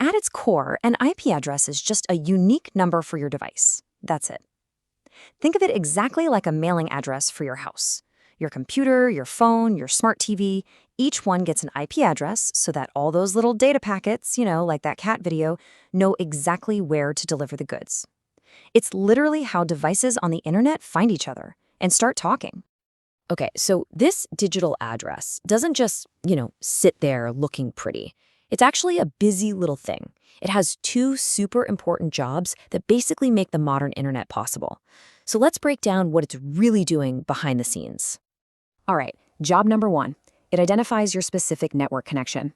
At its core, an IP address is just a unique number for your device. That's it. Think of it exactly like a mailing address for your house. Your computer, your phone, your smart TV, each one gets an IP address so that all those little data packets, like that cat video, know exactly where to deliver the goods. It's literally how devices on the internet find each other and start talking. Okay, so this digital address doesn't just, sit there looking pretty. It's actually a busy little thing. It has two super important jobs that basically make the modern internet possible. So let's break down what it's really doing behind the scenes. All right, job number 1, it identifies your specific network connection.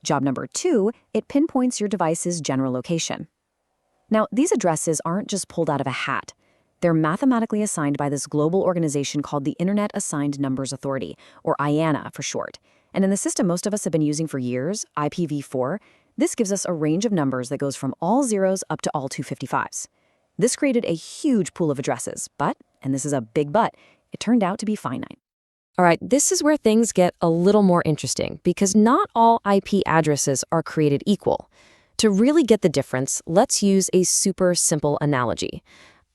Job number 2, it pinpoints your device's general location. Now, these addresses aren't just pulled out of a hat. They're mathematically assigned by this global organization called the Internet Assigned Numbers Authority, or IANA for short. And in the system most of us have been using for years, IPv4, this gives us a range of numbers that goes from all zeros up to all 255s. This created a huge pool of addresses, but, and this is a big but, it turned out to be finite. All right, this is where things get a little more interesting because not all IP addresses are created equal. To really get the difference, let's use a super simple analogy.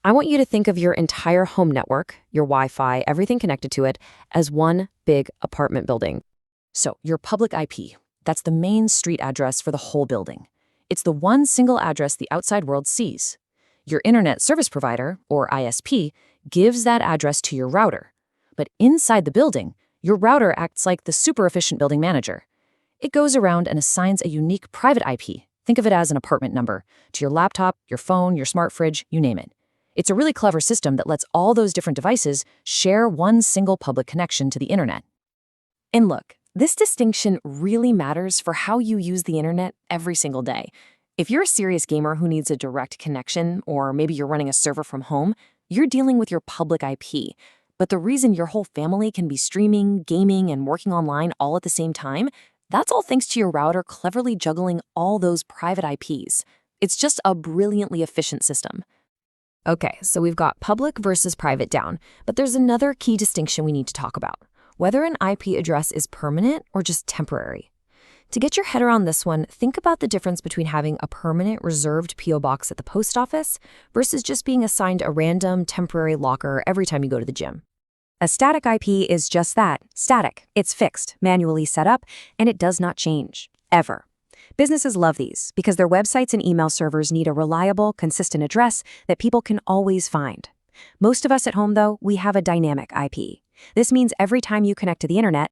I want you to think of your entire home network, your Wi-Fi, everything connected to it, as one big apartment building. So, your public IP, that's the main street address for the whole building. It's the one single address the outside world sees. Your internet service provider, or ISP, gives that address to your router. But inside the building, your router acts like the super efficient building manager. It goes around and assigns a unique private IP, think of it as an apartment number, to your laptop, your phone, your smart fridge, you name it. It's a really clever system that lets all those different devices share one single public connection to the internet. And look, this distinction really matters for how you use the internet every single day. If you're a serious gamer who needs a direct connection, or maybe you're running a server from home, you're dealing with your public IP. But the reason your whole family can be streaming, gaming, and working online all at the same time, that's all thanks to your router cleverly juggling all those private IPs. It's just a brilliantly efficient system. Okay, so we've got public versus private down, but there's another key distinction we need to talk about: whether an IP address is permanent or just temporary. To get your head around this one, think about the difference between having a permanent reserved PO box at the post office versus just being assigned a random temporary locker every time you go to the gym. A static IP is just that, static. It's fixed, manually set up, and it does not change, ever. Businesses love these because their websites and email servers need a reliable, consistent address that people can always find. Most of us at home, though, we have a dynamic IP. This means every time you connect to the internet,